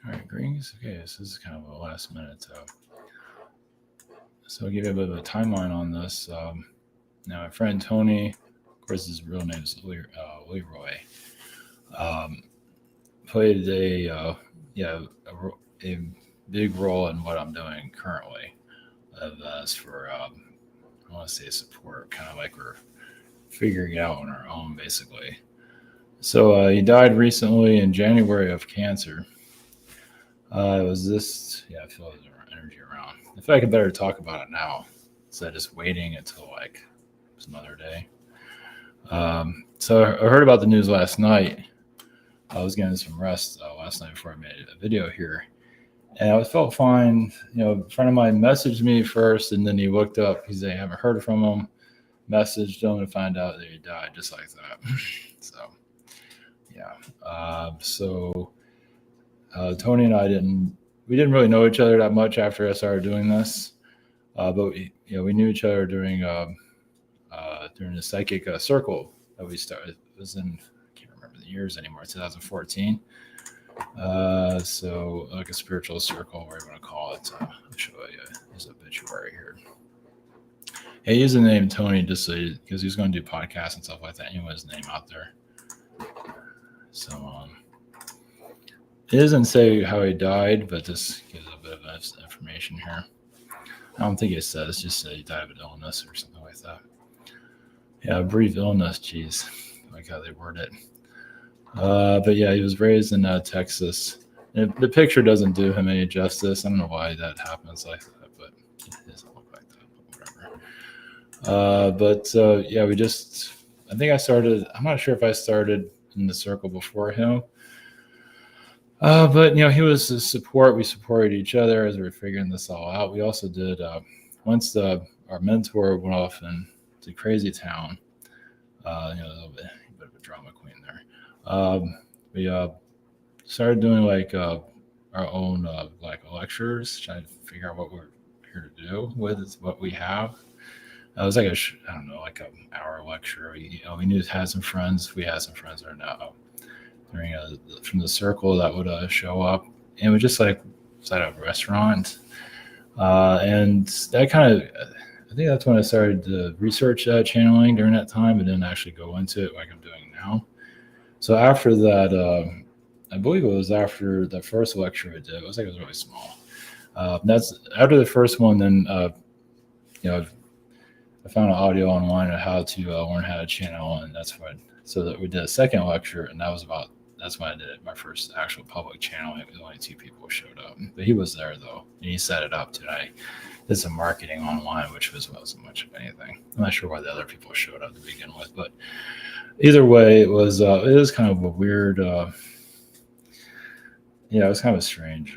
All right, greetings. Okay, this is kind of a last minute. So I'll give you a bit of a timeline on this. Now, my friend Tony, of course, his real name is Leroy, um, played a big role in what I'm doing currently. As for I want to say support, kind of like we're figuring it out on our own, basically. So he died recently in January of cancer. It was this, yeah, I feel there's energy around. I feel like I better talk about it now instead of just waiting until like some other day. So I heard about the news last night. I was getting some rest last night before I made a video here. And I felt fine. A friend of mine messaged me first, and then he looked up. He said, I haven't heard from him. Messaged him to find out that he died just like that. So, yeah. Tony and I didn't really know each other that much after I started doing this, but we knew each other during the psychic circle that we started. It was in, I can't remember the years anymore, 2014. So like a spiritual circle, whatever you want to call it. I'll show you his obituary here. Yeah, he used the name Tony just because he was going to do podcasts and stuff like that. He wanted his name out there. So it doesn't say how he died, but this gives a bit of information here. I don't think it says, just said he died of an illness or something like that. Yeah, a brief illness, geez, like how they word it. But yeah, he was raised in Texas. And the picture doesn't do him any justice. I don't know why that happens like that, but it doesn't look like that, but whatever. I think I started, I'm not sure if I started in the circle before him. But he was a support. We supported each other as we were figuring this all out. We also did once our mentor went off into crazy town. A little bit of a drama queen there. We started doing like our own like lectures, trying to figure out what we're here to do with what we have. It was like I don't know, like an hour lecture. We knew had some friends. We had some friends that are now during from the circle that would show up, and we just like was at a restaurant, and that kind of, I think that's when I started to research channeling during that time, but didn't actually go into it like I'm doing now. So after that, I believe it was after the first lecture I did. It was really small. That's after the first one. Then I found an audio online on how to learn how to channel, and so that we did a second lecture, and that's when I did it, my first actual public channeling. It was only 2 people showed up, but he was there though, and he set it up too. I did some marketing online, which wasn't much of anything. I'm not sure why the other people showed up to begin with, but either way, it was kind of a weird, it was kind of a strange,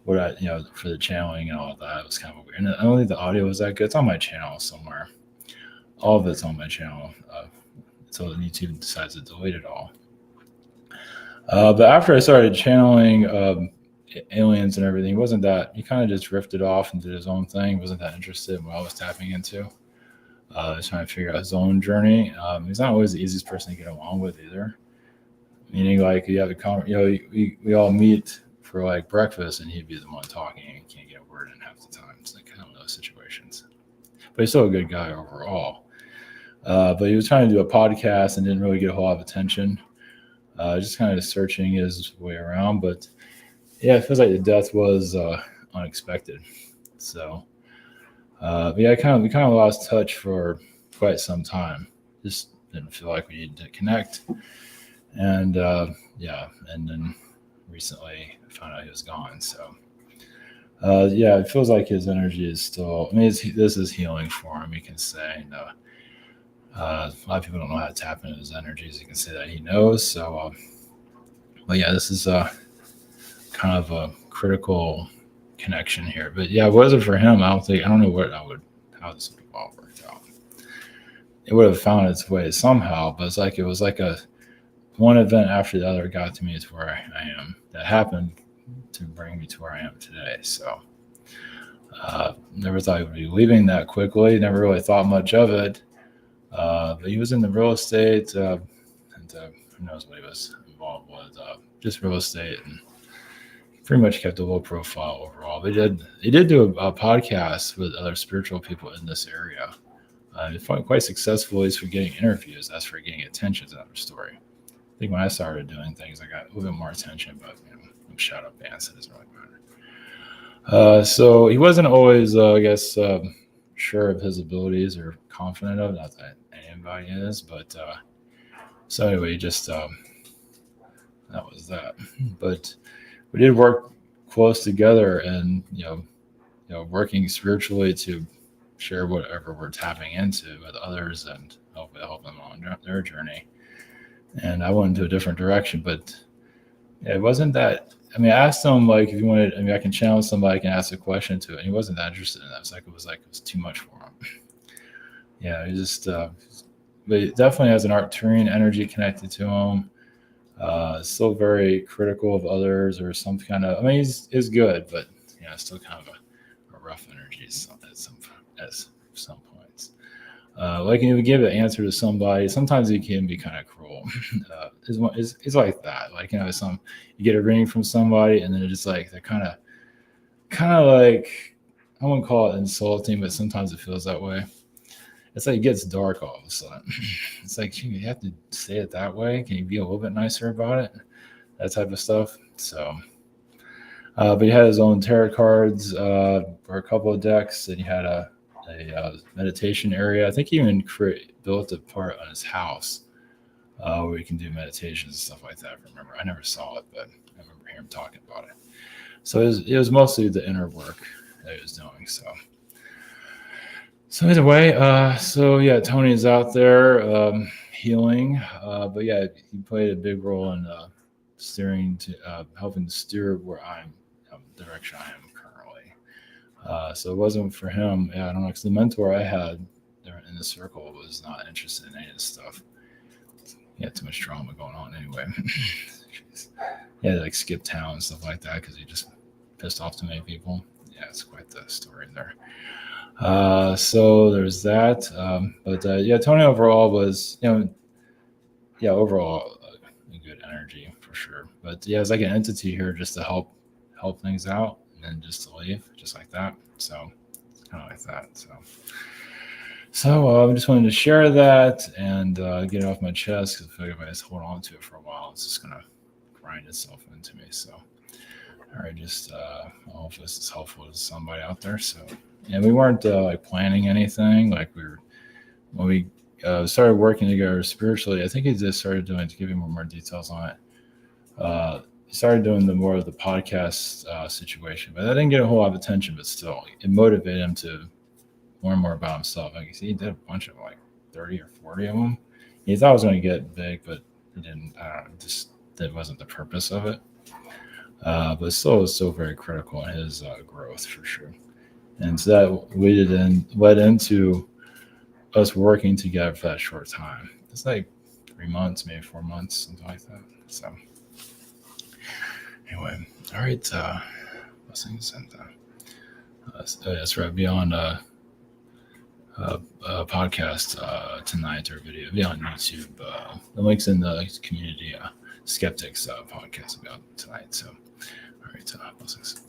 for the channeling and all of that. It was kind of weird. And I don't think the audio was that good. It's on my channel somewhere. All of it's on my channel. So YouTube decides to delete it all. But after I started channeling aliens and everything, he kind of just drifted off and did his own thing. He wasn't that interested in what I was tapping into. He's trying to figure out his own journey. He's not always the easiest person to get along with either. Meaning, like, you have we all meet for like breakfast, and he'd be the one talking, and he can't get a word in half the time. It's like kind of those situations. But he's still a good guy overall. But he was trying to do a podcast and didn't really get a whole lot of attention. Just kind of searching his way around. But yeah, it feels like the death was unexpected. So we kind of lost touch for quite some time. Just didn't feel like we needed to connect. And and then recently I found out he was gone. So it feels like his energy is still, this is healing for him, you can say. A lot of people don't know how to tap into his energies. You can say that he knows. So, but yeah, this is kind of a critical connection here. But yeah, it wasn't for him. I don't know how this would have all worked out. It would have found its way somehow, but it was like a one event after the other got to me to where I am. That happened to bring me to where I am today. So, never thought he would be leaving that quickly. Never really thought much of it. But he was in the real estate, and who knows what he was involved with just real estate, and pretty much kept a low profile overall. They did do a podcast with other spiritual people in this area. Quite successful, at least for getting interviews. As for getting attention, is another story. I think when I started doing things, I got a little bit more attention, but I'm shout out bands, so it doesn't really matter. So he wasn't always, I guess, sure of his abilities or confident of. Not that anybody is, but so anyway, just that was that. But we did work close together, and working spiritually to share whatever we're tapping into with others, and help them on their journey. And I went into a different direction, but it wasn't that. I mean, I asked him like if you wanted. I mean, I can challenge somebody, I can ask a question to it, and he wasn't that interested in that. It was too much for him. Yeah, he just. But he definitely has an Arcturian energy connected to him. Still very critical of others, or some kind of. I mean, he's good, but still kind of a rough energy at some points. Like if you give an answer to somebody, sometimes he can be kind of cruel. It's like that. Like you get a reading from somebody, and then it's just like they're kind of like, I wouldn't call it insulting, but sometimes it feels that way. It's like it gets dark all of a sudden. It's like you have to say it that way. Can you be a little bit nicer about it? That type of stuff. So, but he had his own tarot cards for a couple of decks, and he had a meditation area. I think he even built a part on his house where you can do meditations and stuff like that. Remember, I never saw it, but I remember hearing him talking about it. So it was mostly the inner work that he was doing. So either way, Tony is out there healing, but yeah, he played a big role in helping steer where the direction I am currently. So it wasn't for him. I don't know, because the mentor I had there in the circle was not interested in any of this stuff. He had too much drama going on anyway. He had to like skip town and stuff like that because he just pissed off too many people. Yeah, it's quite the story there. So there's that. Tony overall was, overall a good energy for sure. But yeah, it's like an entity here just to help things out, and then just to leave, just like that. So it's kind of like that. So I just wanted to share that and get it off my chest, because I feel like if I just hold on to it for a while, it's just gonna grind itself into me. So all right, just I hope this is helpful to somebody out there. So. And we weren't like planning anything. Like when we started working together spiritually, I think he just started doing, to give you more details on it. He started doing more of the podcast situation, but that didn't get a whole lot of attention. But still, it motivated him to learn more about himself. Like he did a bunch of like 30 or 40 of them. He thought it was going to get big, but it didn't. That wasn't the purpose of it. But still, it was still very critical in his growth for sure. And so that led into us working together for that short time. It's like 3 months, maybe 4 months, something like that. So anyway, all right. Blessings, and that's right. Be on a podcast tonight, or video. Be on YouTube. The link's in the community skeptics podcast about tonight. So all right, blessings.